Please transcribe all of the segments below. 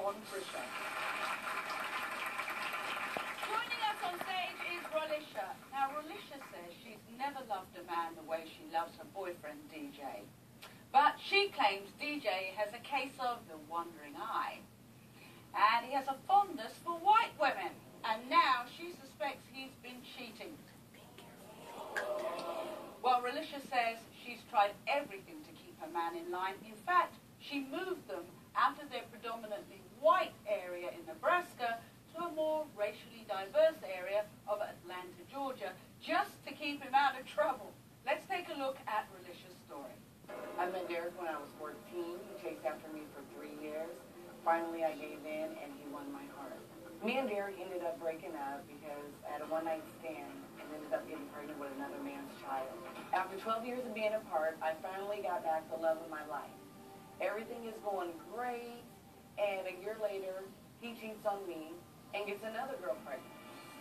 on Trisha. Joining us on stage is Rolisha. Now, Rolisha says she's never loved a man the way she loves her boyfriend, DJ. But she claims DJ has a case of the wandering eye. And he has a fondness for white women. And now she suspects he's been cheating. Well, Rolisha says she's tried everything to keep her man in line. In fact, she moved them out of their predominantly white area in Nebraska to a more racially diverse area of Atlanta, Georgia, just to keep him out of trouble. Let's take a look at Rolisha's story. I met Derek when I was 14. He chased after me for 3 years. Finally, I gave in, and he won my heart. Me and Derek ended up breaking up because I had a one-night stand and ended up getting pregnant with another man's child. After 12 years of being apart, I finally got back the love of my life. Everything is going great, and a year later, he cheats on me and gets another girl pregnant.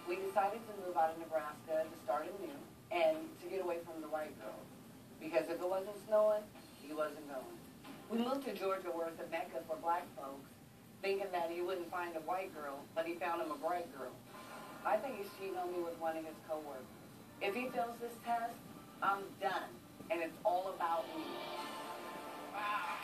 We decided to move out of Nebraska to start anew and to get away from the white girls. Because if it wasn't snowing, he wasn't going. We moved to Georgia where it's a mecca for black folks, thinking that he wouldn't find a white girl, but he found him a bright girl. I think he's cheating on me with one of his coworkers. If he fails this test, I'm done, and it's all about me. Wow.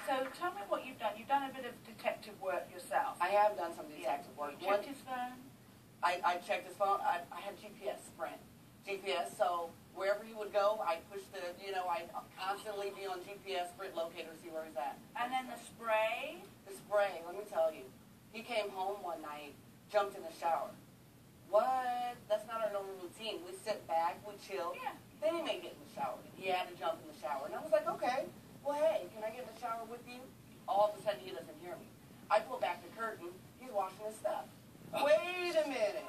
So tell me what you've done. You've done a bit of detective work yourself. I have done some detective work. You checked his phone? I checked his phone. I had GPS, Sprint. GPS, so wherever he would go, I'd push the, I'd constantly be on GPS, Sprint locator, see where he's at. And then the spray? The spray, let me tell you. He came home one night, jumped in the shower. What? That's not our normal routine. We sit back, we chill. Yeah. Then he may get in the shower. He had to jump in the shower. And I was like, okay, well, hey, can I get in the shower with you? All of a sudden, he doesn't hear me. I pull back the curtain. He's washing his stuff. Wait a minute.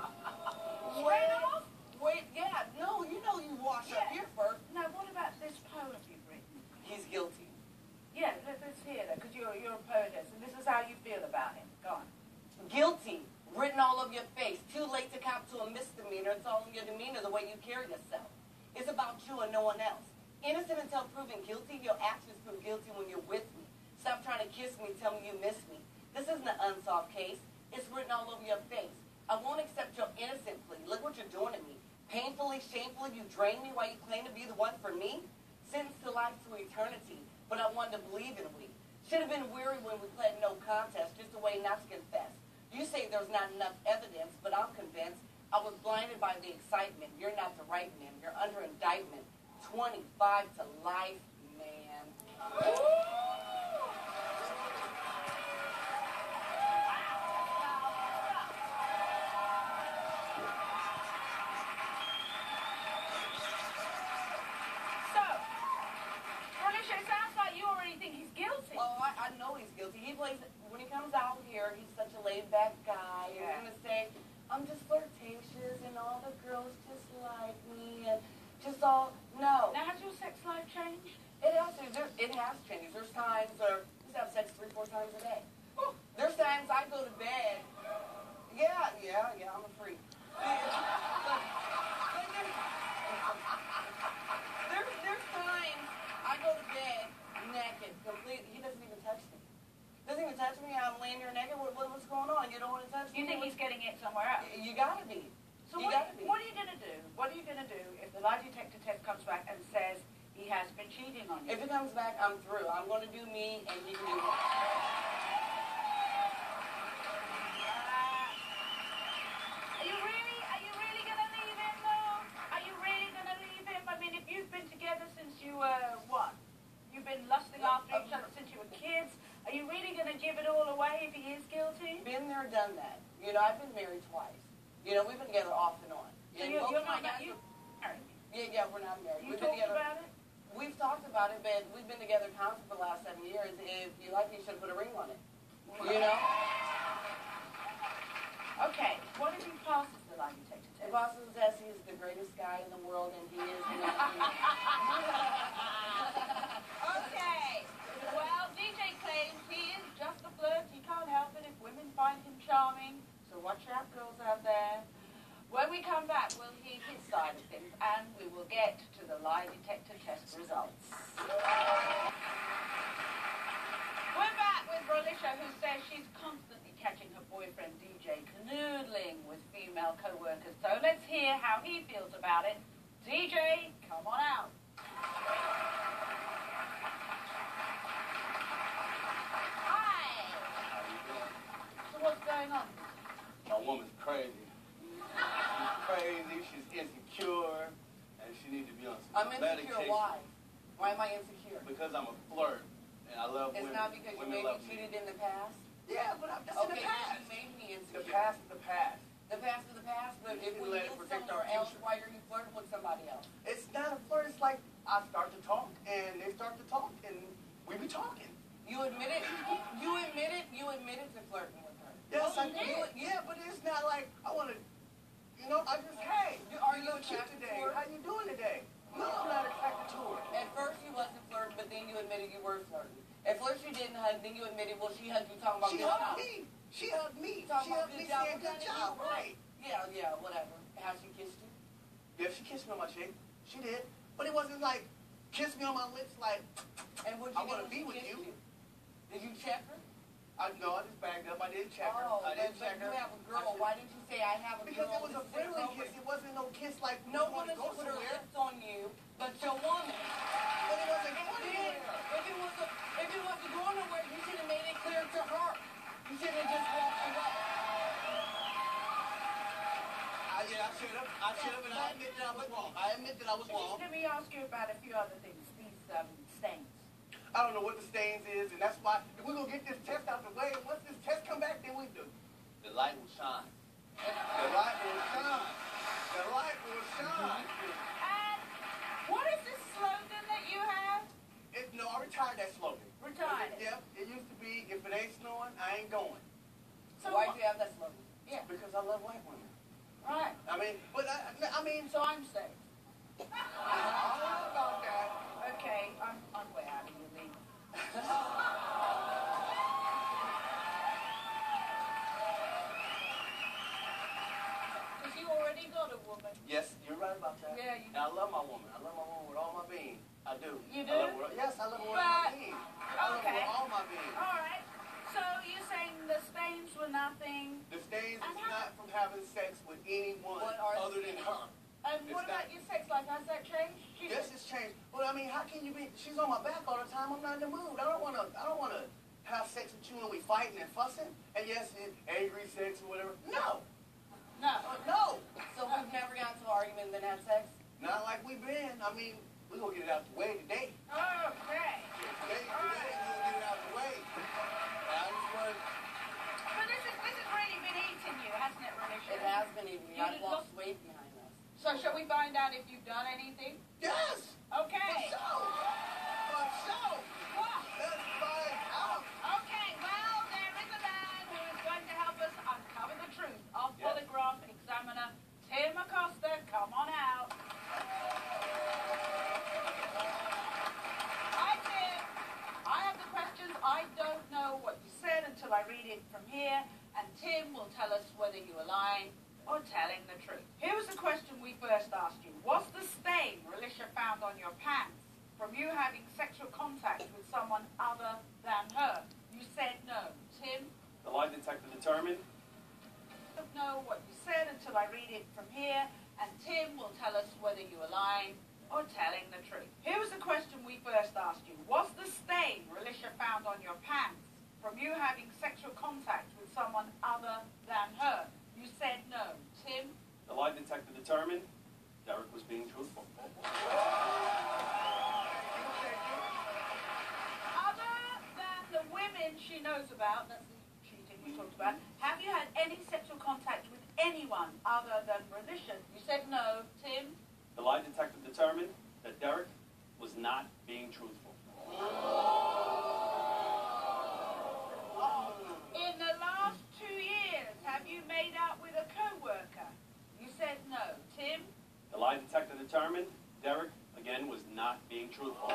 Wait, yeah, no, you wash up here first. Now, what about this poem you've written? He's guilty. Yeah, let's hear that, because you're a poetess, and this is how you feel about him. Go on. Guilty, written all over your face. Too late to cop to a misdemeanor. It's all in your demeanor, the way you carry yourself. It's about you and no one else. Innocent until proven guilty. Your actions prove guilty when you're with me. Stop trying to kiss me, tell me you miss me. This isn't an unsolved case. It's written all over your face. I won't accept your innocent plea. Look what you're doing to me. Painfully, shamefully, you drain me while you claim to be the one for me. Sentenced to life to eternity, but I wanted to believe in we. Should have been weary when we pled no contest, just a way not to confess. You say there's not enough evidence, but I'm convinced I was blinded by the excitement. You're not the right man. You're under indictment. 25 to life, man. I know he's guilty. He plays, when he comes out here, he's such a laid-back guy. He's going to say, I'm just flirtatious and all the girls just like me and just all, no. Now, has your sex life changed? It has changed. There's times where I used to have sex 3-4 times a day. There's times I go to bed. Yeah, I'm a freak. There's times I go to bed naked, completely. He doesn't even touch me. Doesn't even touch me. I'm laying here naked. What's going on? You don't want to touch me? You think he's getting it somewhere else? You gotta be. So what are you going to do? What are you going to do if the lie detector test comes back and says he has been cheating on you? If it comes back, I'm through. I'm going to do me, and he can do his. Are you really going to leave him, though? Are you really going to leave him? I mean, if you've been together since you were, what? You've been lusting after each other since you were kids. Are you really going to give it all away if he is guilty? Been there, done that. I've been married twice. We've been together off and on. So you're not married? Yeah, we're not married. You talked about it? We've talked about it, but we've been together constantly for the last 7 years. If you like it, you should put a ring on it. Okay, what if he passes the lie detector test? He passes the test. He's the greatest guy in the world, and he is the Okay. Well, DJ claims he is just a flirt. He can't help it if women find him charming. So watch out, girls out there. When we come back, we'll hear his side of things, and we will get to the lie detector test results. crazy. She's crazy, she's insecure, and she needs to be on some I'm insecure, medication. why? Why am I insecure? Because I'm a flirt, and I love women. It's not because you Women maybe love me. cheated in the past? Yeah, but that's in the Okay, past. you made me The insecure. past is the past. The past is the past, but if we let it live protect somewhere our else, future. why are you flirting with somebody else? It's not a flirt. It's like I start to talk, and they start to talk, and we be talking. You admitted to flirting with her. Yes, I did. Yeah, but it's not like I want to, I just, hey, Are you you look cute attracted today. to her? How you doing today? No, I'm not attracted to her. At first you wasn't flirting, but then you admitted you were flirting. At first you didn't hug, then you admitted, well, she hugged you talking about She good hugged job. me. She hugged me. Talking She about hugged me good job. saying good job, right. Yeah, whatever. How she kissed you? Yeah, she kissed me on my cheek. She did. But it wasn't like, kiss me on my lips like, And what I you wanna do be when with she you. kissed you? Did you check her? No, I just bagged up. I didn't check her. Oh, I didn't but check you her. have a girl. Why didn't you say I have a Because girl? it was a this is friendly appropriate? kiss. It wasn't no kiss like we No want woman to go should put her somewhere. lips on you, but your woman. But it wasn't going Then, anywhere. if it wasn't going nowhere, you should have made it clear to her. You should have just walked away. Yeah, I should have, and I admit that I was wrong. I admit that I was wrong. Let me ask you about a few other things, these stains. I don't know what the stains is, and that's why if we're going to get this test out the way, and once this test come back, then we do. The light will shine. The light will shine. The light will shine. And what is this slogan that you have? No, I retired that slogan. Retired it? Yep, it used to be, if it ain't snowing, I ain't going. So why do you have that slogan? Yeah. Because I love white women. Right. I mean, but I mean, So I'm safe. I don't know about that. Okay, I'm way out of your league. Because you already got a woman. Yes, you're right about that. Yeah, you And I love my woman. I love my woman with all my being. I do. You I do? love her, yes, I love her with all my But- being. I love her okay. with all my being. All right. So you're saying the stains were nothing. The stains And is how- not from having sex with anyone What are other the than stains? her. And It's what not- about your sex life? Has that changed? Yes, it's changed. But I mean, how can you be? She's on my back all the time. I'm not in the mood. I don't want to have sex with you and we fighting and fussing. And yes, angry sex or whatever. No, No. no, So we've never gotten to an argument and then had sex? not like we've been. I mean, we're gonna get it out the way today. Okay. Today, we're gonna get it out the way. I just want. But this has really been eating you, hasn't it, Rolisha? It has been eating me. You I've did lost weight behind us. So shall we find out if you've done anything? Yes. Okay. For sure. What? Let's find out. Okay, well, there is a man who is going to help us uncover the truth. Our Yes. polygraph examiner, Tim Acosta, come on out. Hi, Tim. I have the questions. I don't know what you said until I read it from here, and Tim will tell us whether you are lying or telling the truth. Here was the question we first asked you. Was the stain Rolisha found on your pants from you having sexual contact with someone other than her? You said no. Tim? The lie detector determined I don't know what you said until I read it from here, and Tim will tell us whether you are lying or telling the truth. Here was the question we first asked you. Was the stain Rolisha found on your pants from you having sexual contact with someone other than her? You said no. Tim? the lie detector determined Derek was being truthful. Other than the women she knows about, that's the cheating we talked about, have you had any sexual contact with anyone other than Rolisha? You said no. Tim? The lie detector determined that Derek was not being truthful. In the last 2 years, have you made out with a co-worker? You said no. Tim? The lie detector determined Derek, again, was not being truthful. Whoa!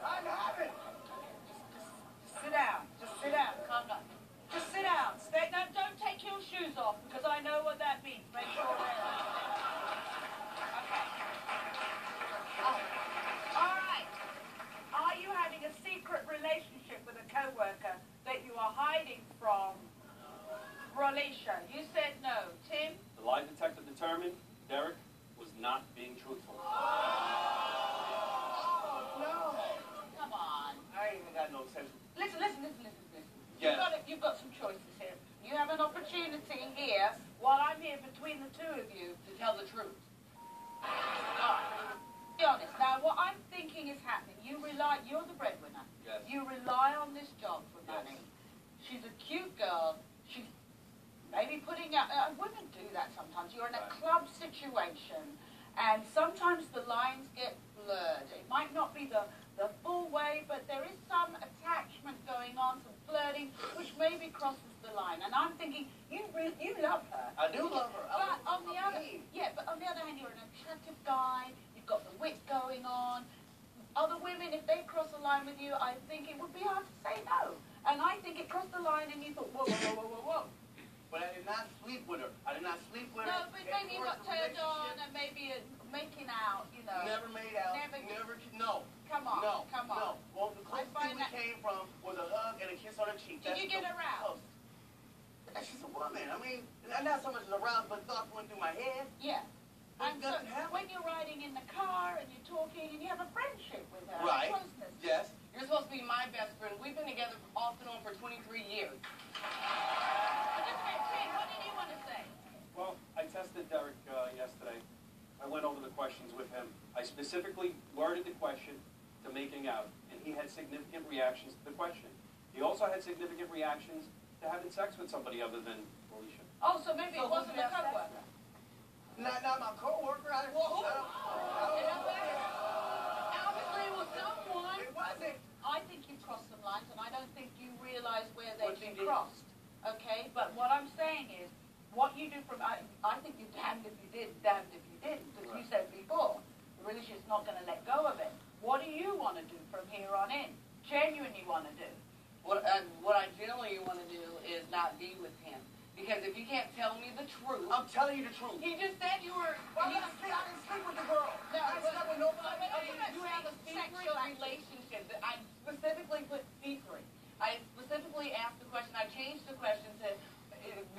I haven't. Just sit down. Just sit down. Calm down. Just sit down. Stay. No, don't take your shoes off because I know what that means. Make sure they're okay. All right. Are you having a secret relationship with a co-worker that you are hiding from Rolisha? You said no. Tim? The lie detector determined Derek was not being truthful. No. Come on. I ain't even got no sexual. Listen. Yes. You've got some choices. an opportunity here, while I'm here between the two of you, to tell the truth. Be honest. Now, what I'm thinking is happening. You're the breadwinner. Yes. You rely on this job for money. She's a cute girl. She's maybe putting out, women do that sometimes. You're in a club situation, and sometimes the lines get blurred. It might not be the full way, but there is some attachment going on, some flirting, which maybe crosses the line. And I'm thinking, you love her. I do love her. But on the other hand, you're an attractive guy. You've got the wit going on. Other women, if they cross the line with you, I think it would be hard to say no. And I think it crossed the line, and you thought, whoa, whoa, whoa, whoa, whoa. But I did not sleep with her. I did not sleep with her. No, but maybe you got turned on and maybe making out, you know. Never made out. No. Come on. No. Come on. No. Well, the closest thing we came from was a hug and a kiss on her cheek. Did you get aroused? She's a woman. I mean, not so much as aroused, but thoughts went through my head. Yeah. And so doesn't happen. when you're riding in the car and you're talking and you have a friendship with her. Right. Closeness. Yes. You're supposed to be my best friend. We've been together off and on for 23 years. But just wait, Pete, what did you want to say? Well, I tested Derek yesterday. I went over the questions with him. I specifically worded the question to making out, and he had significant reactions to the question. He also had significant reactions to having sex with somebody other than Rolisha. Oh, so maybe it wasn't a co-worker. Not my co-worker. Obviously it was someone. It wasn't. I think you crossed some lines, and I don't think you realize where they've What you been did. crossed. Okay? But what I'm saying is, what you do from... I think you're damned if you did, damned if you didn't, because you said before, Rolisha's not going to let go of it. What do you want to do from here on in? Genuinely want to do? What I generally want to do is not be with him. Because if you can't tell me the truth... I'm telling you the truth. He just said you were... I didn't sleep with the girl. No, I didn't sleep with nobody. You have a secret relationship. I specifically put secret. I specifically asked the question. I changed the question to...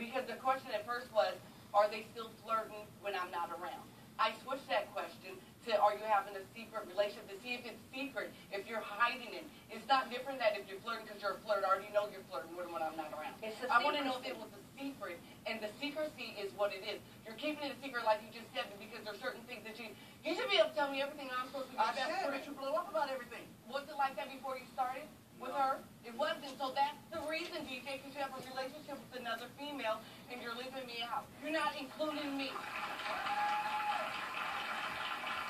Because the question at first was, are they still flirting when I'm not around? I switched that question to, are you having a secret relationship, to see if it's secret, if you're hiding it. It's not different that if you're flirting because you're a flirt, I already know you're flirting when I'm not around. I want to know if it was a secret, and the secrecy is what it is. You're keeping it a secret like you just said, because there's certain things that you should be able to tell me everything. I'm supposed to be I your best said, friend. but you blew up about everything. Was it like that before you started with her? It wasn't. So that's the reason, DJ, because you have a relationship with another female and you're leaving me out. You're not including me.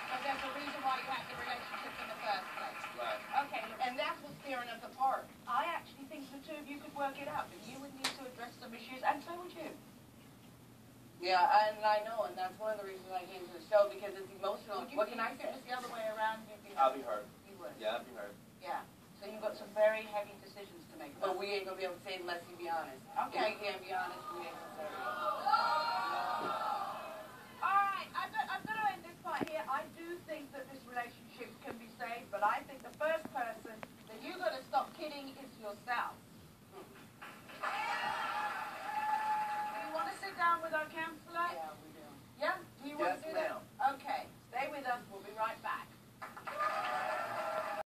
But there's a reason why you had the relationship in the first place. Right. Okay, look, And that's what's tearing us apart. I actually think the two of you could work it out, but you would need to address some issues, and so would you. Yeah, and I know, and that's one of the reasons I came to the show, because it's emotional. What can I say? If it was the other way around, you'd be I'll be hurt. You would. Yeah, I'll be hurt. Yeah. So you've got some very heavy decisions to make. But we ain't going to be able to say it unless you be honest. Okay. If you can't be honest, we ain't going to